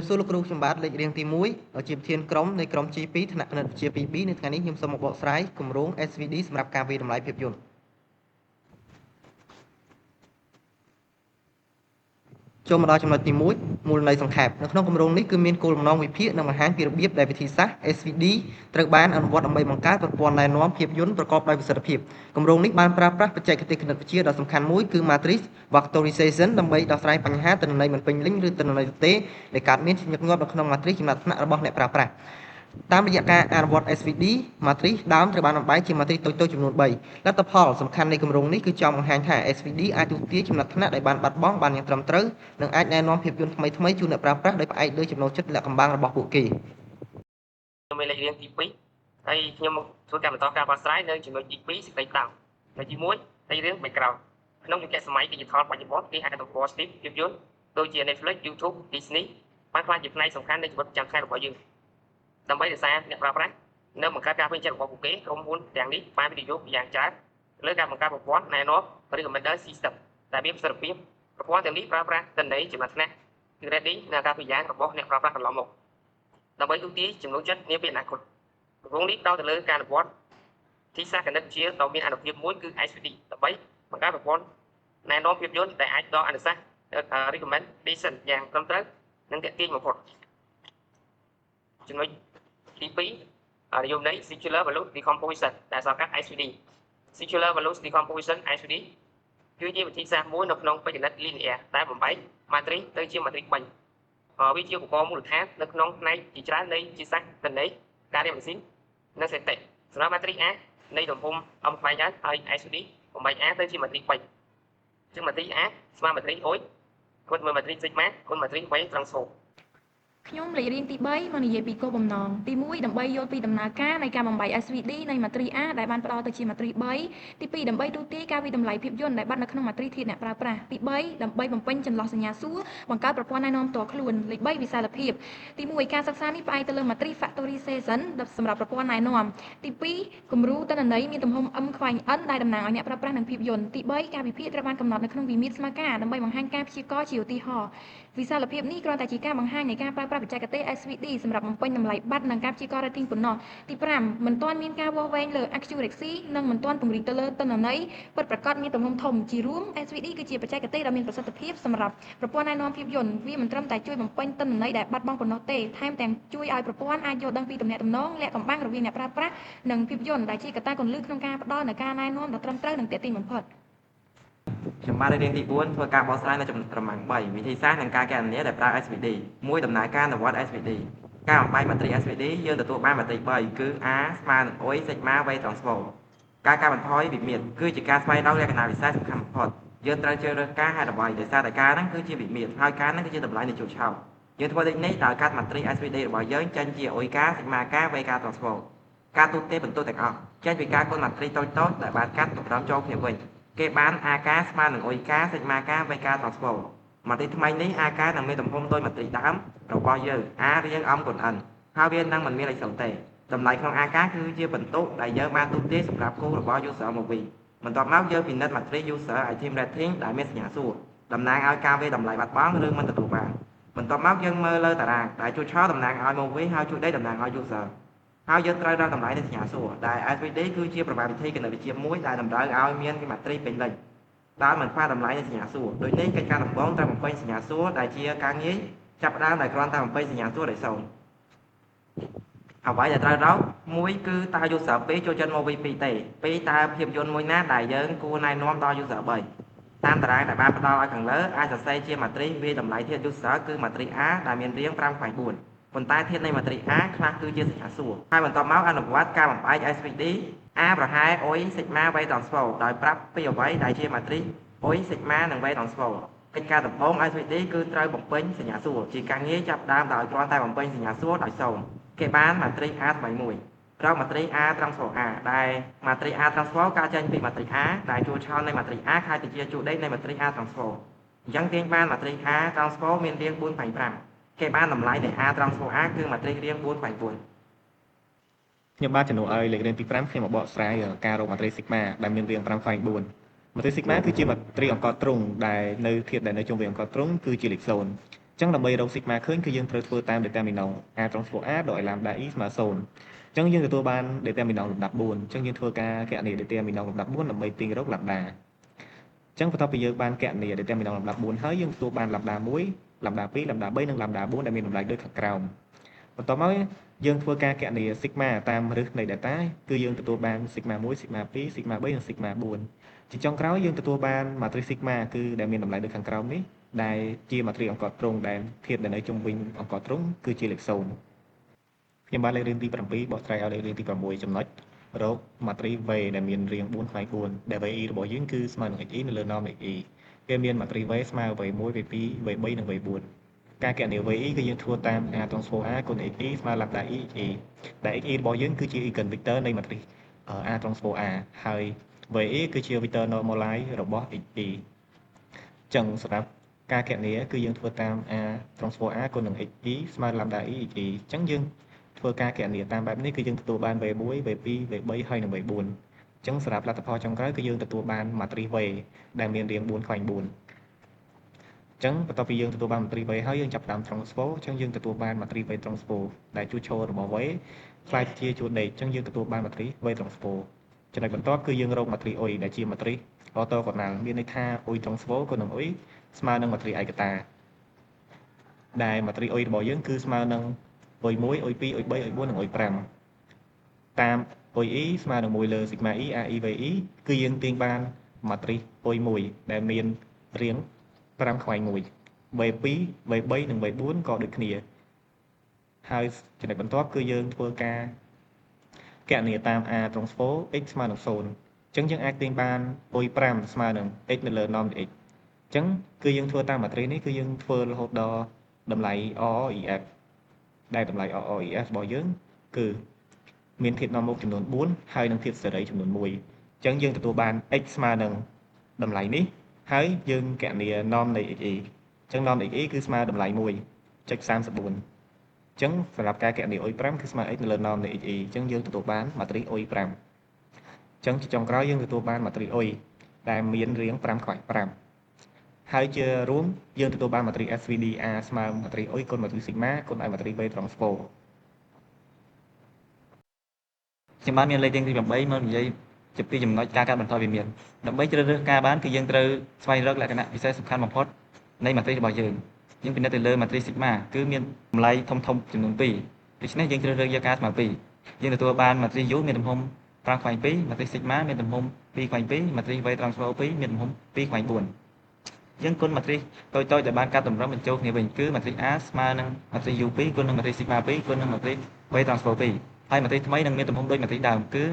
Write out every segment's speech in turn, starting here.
សួរលោកគ្រូខ្ញុំបាទលេខរៀងទី1ជាប្រធានក្រុមនៃក្រុម G2 ថ្នាក់គណិតវិទ្យា 2B នៅថ្ងៃនេះខ្ញុំសូមមកបកស្រាយគម្រោង SVD សម្រាប់ការវិតម្លៃភាពយន្តចូលមកដល់ចំណុចទី1មូលន័យសង្ខេបនៅក្នុងគម្រោងនេះគឺមានគោលបំណងវិភាគនិងបង្ហាញពីរបៀបដែលវិធីសាស្ត្រ SVD ត្រូវបានអនុវត្តដើម្បីបង្កើតប្រព័ន្ធណែនាំភាពយន្តប្រកបដោយប្រសិទ្ធភាពគម្រោងនេះបានប្រើប្រាស់បច្ចេកទេសគណិតវិទ្យាដ៏សំខាន់មួយគឺ matrix vectorization ដើម្បីដោះស្រាយបញ្ហាទិន្នន័យមិនពេញលេញឬទិន្នន័យទទេដែលកើតមានញឹកញាប់នៅក្នុង matrix ចំណាត់ថ្នាក់របស់អ្នកប្រើប្រាស់តាមរយៈការអនុវត្ត SVD matrix ដើមត្រូវបានបំបែកជា matrix តូចៗចំនួន3លទ្ធផលសំខាន់នៃគម្រោងនេះគឺចង់បង្ហាញថា SVD អាចទស្សន៍ទាយចំណាត់ថ្នាក់ដែលបានបាត់បង់បានយ៉ាងត្រឹមត្រូវនិងអាចណែនាំភាពយន្តថ្មីៗជូនអ្នកប្រើប្រាស់ដោយផ្អែកលើចំណូលចិត្តលាក់កំបាំងរបស់ពួកគេខ្ញុំមានលេខរៀងទី2ហើយខ្ញុំធ្វើការបន្តការបកស្រាយនៅចំណុចទី2សេចក្តីតាមនៅទី1លេខរៀង background ក្នុងយុគសម័យ digital បច្ចុប្បន្នគេហៅថា positive ភាពយន្តដូចជា Netflix YouTube Disney បានក្លាយជាផ្នែកសំខាន់នៃជីវិតប្រចាំថ្ងៃរបស់យើងដើម្បីរក្សាអ្នកប្រើប្រាស់នៅបង្កើតការពេញចិត្តរបស់ពួកគេក្រុមហ៊ុនទាំងនេះបានវិនិយោគយ៉ាងច្រើនលើការបង្កើតប្រព័ន្ធណែនាំ recommender system ដែលមានប្រសិទ្ធភាពប្រព័ន្ធទាំងនេះប្រើប្រាស់ទិន្នន័យចំណាត់ថ្នាក់គឺ ready នៅការពយ៉ាងរបស់អ្នកប្រើប្រាស់កន្លងមកដើម្បីទូទាយចំណូលចិត្តនាពេលអនាគតគម្រោងនេះផ្ដោតទៅលើការអនុវត្តទីសាស្ត្រគណិតវិទ្យាដ៏មានអានុភាពមួយគឺ SVD ដើម្បីបង្កើតប្រព័ន្ធណែនាំភាពយន្តដែលអាចដកអនុសាសន៍ recommendation យ៉ាងត្រឹមត្រូវនិងទាក់ទាញបំផុតចំណុចទី2និយមន័យ Singular Value Decomposition ដែលសង្កត់ SVD Singular Value Decomposition SVD គឺជាវិធីសាស្ត្រមួយនៅក្នុងបច្ចេកទេស linear ដែលបំបែក matrix ទៅជា matrix 3វាជាឧបករណ៍មូលដ្ឋាននៅក្នុងផ្នែកជាច្រើននៃជាសាស្ត្រទិន្នន័យការរៀបម៉ាស៊ីននិងសถิតិសម្រាប់ matrix A នៃទំហំ m ស្វែងរកហើយ SVD បំបែក A ទៅជា matrix 3ជាង matrix A ស្មើ matrix អុយគុណមួយ matrix sigma គុណ matrix Y transposeខ្ញុំលេខរៀងទី3មកនិយាយពីគោលបំណងទី1ដើម្បីយល់ពីដំណើរការនៃការបំបែក SVD នៃ matrix A ដែលបានផ្ដល់ទៅជា matrix 3ទី2ដើម្បីទូទាយការវិតម្លៃភាពយន្តដែលបាត់នៅក្នុង matrix ធាតុអ្នកប្រើប្រាស់ទី3ដើម្បីបំពេញចន្លោះសញ្ញាសួរបង្កើតប្រព័ន្ធណែនាំផ្ទាល់ខ្លួនលេខ3វិសាលភាពទី1ការសិក្សានេះផ្អែកទៅលើ matrix factorization សម្រាប់ប្រព័ន្ធណែនាំទី2គំរូទិន្នន័យមានទំហំ m ខ្វែង n ដែលតំណាងឲ្យអ្នកប្រើប្រាស់និងភាពយន្តទី3ការវិភាគត្រូវបានកំណត់នៅក្នុងវិមាត្រស្មើការដើម្បីបង្ហាញការព្យាករណ៍ជាឧទាហរណ៍វិសាលភាពនេះគ្រាន់តែជាការបង្ហាញនៃការប្រើប្រាស់បច្ចេកទេស SVD សម្រាប់បំពេញតម្លៃបាត់និងការព្យាករណ៍ rating ប៉ុណ្ណោះទី5មិនទាន់មានការវាស់វែងលើ accuracy និងមិនទាន់ពង្រីកទៅលើទិន្នន័យពិតប្រាកដមានទំហំធំជារួម SVD គឺជាបច្ចេកទេសដ៏មានប្រសិទ្ធភាពសម្រាប់ប្រព័ន្ធណែនាំភាពយន្តវាមិនត្រឹមតែជួយបំពេញទិន្នន័យដែលបាត់បង់ប៉ុណ្ណោះទេថែមទាំងជួយឲ្យប្រព័ន្ធអាចយល់ដឹងពីទំនាក់ទំនងលាក់កំបាំងរវាងអ្នកប្រើប្រាស់និងភាពយន្តដែលជាកត្តាគន្លឹះក្នុងការផ្ដល់នូវការណែនាំដ៏ត្រឹមត្រូវនិងទាក់ទាញបំផុតខ្ញុំបានរៀនទី4ធ្វើការបកស្រាយនៅចំណុចក្រមាំង3វិធីសាស្ត្រនិងការកណនាដែលប្រើ SVD មួយដំណើរការអនុវត្ត SVD ការបំបែក matrix SVD យើងទទួលបាន matrix 3គឺ A ស្មើនឹង អុយ sigma Y transpose ការកាត់បន្ថយវិមាត្រគឺជាការស្វែងរកលក្ខណៈវិសេសសំខាន់បំផុតយើងត្រូវជ្រើសរើសការហេតុអ្វីដោយសារតែការហ្នឹងគឺជាវិមាត្រហើយការហ្នឹងគឺជាតម្លៃនៃជួរឆោតយើងធ្វើដូចនេះដោយកាត់ matrix SVD របស់យើងចេញជា អុយ K sigma K Y K transpose ការទូទាយបន្ទុកទាំងអស់ចេញពីការគុណ matrix តូចៗដែលបានកាត់តម្រង់ចូលគ្នាវិញគេបាន AK ស្មើនឹងអុយ K sigma K Y K transpose មាត្រិកថ្មីនេះ AK នឹងមានទំហំដូចមាត្រិកដើមរបស់យើង A រាង m គុណ n ហើយវានឹងមិនមានលេខ0ទេតម្លៃក្នុង AK គឺជាបន្ទុកដែលយើងបានទូទាយសម្រាប់គូរបស់ user មកវិញបន្ទាប់មកយើងពិនិត្យ matrix user item rating ដែលមានសញ្ញាសួរតំណាងឲ្យការវាយតម្លៃបាត់បង់ឬមិនទទួលបានបន្ទាប់មកយើងមើលលើតារាងដែលជួរឆោតតំណាងឲ្យមកវិញហើយជួរដេកតំណាងឲ្យ user ហើយយើងត្រូវរកតម្លៃនៃសញ្ញាសួរដែល SVD គឺជាប្រព័ន្ធវិធីគណិតវិទ្យាមួយដែលតម្រូវឲ្យមាន matrix ពេញលេញដោយមិនខ្វះតម្លៃនៃសញ្ញាសួរដូចនេះកិច្ចការដំបូងត្រូវបំពេញសញ្ញាសួរដែលជាការងារចាប់ផ្ដើមដោយគ្រាន់តែបំពេញសញ្ញាសួរដោយ0អ្វីដែលត្រូវរកមួយគឺតើ user 2ចូលចិត្តមកវិញ2ទេ2តើភាពយន្តមួយណាដែលយើងគួរណែនាំដល់ user 3តាមតារាងដែលបានផ្ដល់ឲ្យខាងលើអាចសរសេរជា matrix វាយតម្លៃធាតុ user គឺ matrix A ដែលមានរាង5/4ប៉ុន្តែធាតុនៃ matrix A ខ្លះគឺជាសញ្ញាសួរហើយបន្ទាប់មកអនុវត្តការបំបែក SVD A ប្រហែលអុយ sigma Y transpose ដោយប្រាប់ពីអ្វីដែលជា matrix អុយ sigma និង Y transpose កិច្ចការដំបូង SVD គឺត្រូវបំពេញសញ្ញាសួរជាការងារចាប់ផ្ដើមដោយគ្រាន់តែបំពេញសញ្ញាសួរដោយ0គេបាន matrix A ថ្មីមួយរក matrix A transpose A ដែល matrix A transpose កើតចេញពី matrix A ដែលជួរឆោតនៃ matrix A ខែទៅជាជួរដេកនៃ matrix A transpose អញ្ចឹងទាញបាន matrix A transpose មានរាង 4/5 គេបានតម្លៃនៃ A transpose A គឺ matrix រាង 4/4ខ្ញុំបាទចំនួនឲ្យលេខរៀងទី5ខ្ញុំមកបកស្រាយការរក matrix sigma ដែលមានរាង 5/4 matrix sigma គឺជា matrix អង្កត់ទ្រង់ដែលនៅធាតុដែលនៅជុំវិញអង្កត់ទ្រង់គឺជាលេខ0 ចឹងដើម្បីរក sigma ឃើញគឺយើងត្រូវធ្វើតាម determinant a transpose a ដោយ lambda e ស្មើ0ចឹងយើងទទួលបាន determinant លំដាប់4ចឹងយើងធ្វើការគណនា determinant លំដាប់4ដើម្បីទាញរក lambda ចឹងបន្ទាប់ពីយើងបានគណនា determinant លំដាប់4ហើយយើងទទួលបាន lambda 1 lambda 2 lambda 3 និង lambda 4ដែលមានតម្លៃដូចខាងក្រោមបន្ទាប់មកយើងធ្វើការគណនា sigma តាមរឹសនៃ data គឺយើងទទួលបាន sigma 1 sigma 2 sigma 3 និង sigma 4ជាចុងក្រោយយើងទទួលបាន matrix sigma គឺដែលមានតម្លៃដូចខាងក្រោមនេះដែលជា matrix អង្កត់ត្រង់ដែលធាតុដែលនៅជុំវិញអង្កត់ត្រង់គឺជាលេខ0ខ្ញុំបានលេខរៀងទី7បកស្រាយឲ្យលេខរៀងទី6ចំណុចរក matrix V ដែលមានរាង4ផ្នែក4ដែល VE របស់យើងគឺស្មើនឹង XE នៅលើ norm XE គេមាន matrix V ស្មើ V1 V2 V3 និង V4 ការគណនា VE គឺយើងធ្វើតាម A transpose A គុណ XE ស្មើ lambda E XE ដែល XE របស់យើងគឺជា eigenvector នៃ matrix A transpose A ហើយ VE គឺជា vector normalize របស់ XE ចឹងសម្រាប់ការគណនាគឺយើងធ្វើតាម A transpose A គុណនឹង XE ស្មើ lambda E XE ចឹងយើងធ្វើការគណនាតាមបែបនេះគឺយើងទទួលបាន V1 V2 V3 ហើយនិង V4 ចឹងសម្រាប់លទ្ធផលចុងក្រោយគឺយើងទទួលបាន matrix V ដែលមានរាង4ខ្វែង4ចឹងបន្ទាប់ពីយើងទទួលបាន matrix V ហើយយើងចាប់ផ្ដើម transpose ចឹងយើងទទួលបាន matrix V transpose ដែលជួរឈររបស់ V ខ្លាយជាជួរដេកចឹងយើងទទួលបាន matrix V transpose ចំណុចបន្ទាប់គឺយើងរក matrix UI ដែលជា matrix orthogonal មានន័យថា UI transpose គុណនឹង UI ស្មើនឹង matrix ឯកតាដែល matrix UI របស់យើងគឺស្មើនឹង UI1 UI2 UI3 UI4 និង UI5 តាម UI ស្មើនឹង1លើ sigma E AE VE គឺយើងទាញបាន matrix UI1 ដែលមានរាង5ខ្វែង1 V2 V3 និង V4 ក៏ដូចគ្នាហើយចំណុចបន្ទាប់គឺយើងធ្វើការគណនាតាម A transpose x ស្មើនឹង0អញ្ចឹងយើងអាចទាញបាន UI5 ស្មើនឹង x នៅលើ norm x អញ្ចឹងគឺយើងធ្វើតាម matrix នេះគឺយើងធ្វើរហូតដល់តម្លៃ RREF ដែលតម្លៃ RREF របស់យើងគឺមានធាតុនាំមុខចំនួន4ហើយនិងធាតុសេរីចំនួន1អញ្ចឹងយើងទទួលបាន x ស្មើនឹងតម្លៃនេះហើយយើងគណនា norm នៃ XE អញ្ចឹង norm XE គឺស្មើតម្លៃ 1.34 អញ្ចឹងសម្រាប់ការគណនា UI5 គឺស្មើ x នៅលើ norm នៃ XE អញ្ចឹងយើងទទួលបាន matrix UI5 អញ្ចឹងជាចុងក្រោយយើងទទួលបាន matrix UI ដែលមានរាង5ខ្វែង5ហើយជារួមយើងទទួលបាន matrix SVD A ស្មើ matrix UI គុណ matrix sigma គុណឲ្យ matrix V transpose ខ្ញុំបានមានលេខរៀងទី8មកនិយាយជាពីចំណុចការកាត់បន្ថយវាមានដើម្បីជ្រើសរើសការបានគឺយើងត្រូវស្វែងរកលក្ខណៈពិសេសសំខាន់បំផុតនៃ matrix របស់យើងពិនិត្យទៅលើ matrix sigma គឺមានតម្លៃធំចំនួន2ដូច្នេះយើងជ្រើសរើសយកការស្មើ2យើងទទួលបាន matrix U មានទំហំ5ខ្វែង2 matrix sigma មានទំហំ2ខ្វែង2 matrix V transpose 2មានទំហំ2ខ្វែង4យើងគុណ matrix តូចៗដែលបានកាត់តម្រឹមបញ្ចូលគ្នាវិញគឺ matrix A ស្មើនឹង matrix U2 គុណនឹង matrix sigma 2គុណនឹង matrix V transpose 2ហើយ matrix ថ្មីនឹងមានទំហំដូច matrix ដើមគឺ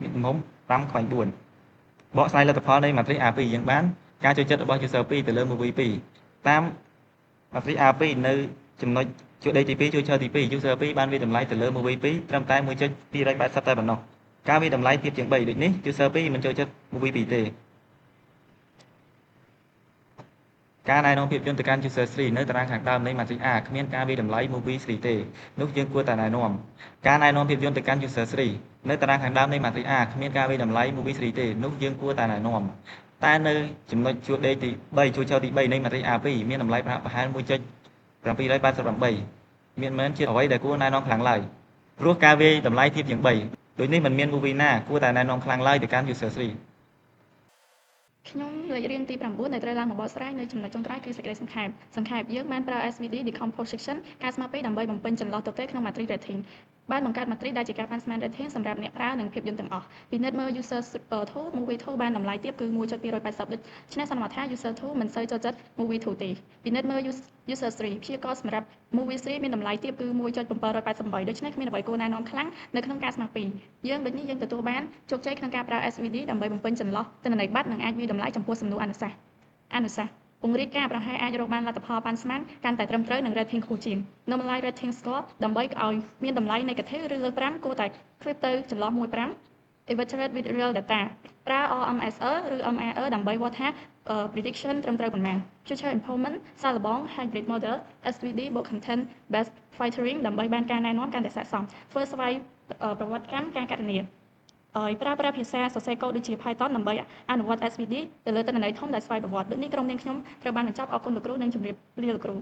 មានទំហំ5ខ្វែង4បកស្រាយលទ្ធផលនៃ matrix A2 យើងបានការចូលចិត្តរបស់ user 2ទៅលើ movie 2តាម matrix A2 នៅចំណុចជួរដេកទី2ជួរឈរទី2 user 2បានវាតម្លៃទៅលើ movie 2ត្រឹមតែ 1.280 តែប៉ុណ្ណោះការវាតម្លៃទៀតជាង3ដូចនេះ user 2មិនចូលចិត្ត movie 2ទេការណែនាំភាពយន្តទៅកាន់ user 3នៅតារាងខាងដើមនៃ matrix A គ្មានការវាតម្លៃ movie 3ទេនោះយើងគួរតែណែនាំការណែនាំភាពយន្តទៅកាន់ user 3នៅតារាងខាងដើមនៃ matrix A គ្មានការវាតម្លៃ movie 3ទេនោះយើងគួរតែណែនាំតែនៅចំណុចជួរដេកទី3ជួរឈរទី3នៃ matrix A2 មានតម្លៃប្រហែល 1.788 មានមែនជាអ្វីដែលគួរណែនាំខ្លាំងឡើយព្រោះការវាតម្លៃធៀបជាង3ដូចនេះមិនមាន movie ណាគួរតែណែនាំខ្លាំងឡើយទៅកាន់ user 3ខ្ញុំលេខរៀងទី9ដែលត្រូវឡើងមកបកស្រាយនៅចំណុចចុងក្រោយគឺសេចក្តីសង្ខេបយើងបានប្រើ SVD decomposition ការស្មើ2ដើម្បីបំពេញចន្លោះទទេក្នុង matrix rating បានបង្កើត matrix ដែលជាការប៉ាន់ស្មាន rating សម្រាប់អ្នកប្រើនិងភាពយន្តទាំងអស់ពិនិត្យមើល user 2 movie 2បានតម្លៃទាបគឺ 1.280 ដូច្នេះសន្មតថា user 2មិនសូវចូលចិត្ត movie 2ទេពិនិត្យមើល user 3ព្យាករណ៍សម្រាប់ movie 3មានតម្លៃទាបគឺ 1.788 ដូច្នេះគ្មានអ្វីគួរណែនាំខ្លាំងនៅក្នុងការស្មើ2យើងដូចនេះយើងទទួលបានជោគជ័យក្នុងការប្រើ SVD ដើម្បីបំពេញចន្លោះទិន្នន័យប័ណ្ណនិងអាចវាយតម្លៃចំពោះសំណួរអនុសាសន៍ពង្រីកការប្រហែលអាចរកបានលទ្ធផលប៉ាន់ស្មានកាន់តែត្រឹមត្រូវនិង rating ខ្ពស់ជាង normalize rating score ដើម្បីឲ្យមានតម្លៃ negative ឬលើ5គួរតែឃ្លាបទៅចន្លោះ 1.5 evaluate with real data ប្រើ RMSE ឬ MAE ដើម្បីវាស់ថា prediction ត្រឹមត្រូវប៉ុន្មាន future improvement សាកល្បង hybrid model SVD បូក content based filtering ដើម្បីបានការណែនាំកាន់តែស័ក្តិសមធ្វើស្វ័យប្រវត្តិកម្មការកណនាឲ្យប្រើប្រាស់ភាសាសរសេរកូដដូចជា Python ដើម្បីអនុវត្ត SVD ទៅលើទិន្នន័យធំដែលស្វ័យប្រវត្តិដូចនេះក្រុមនាងខ្ញុំត្រូវបានបញ្ចប់អរគុណលោកគ្រូនិងជម្រាបលាលោកគ្រូ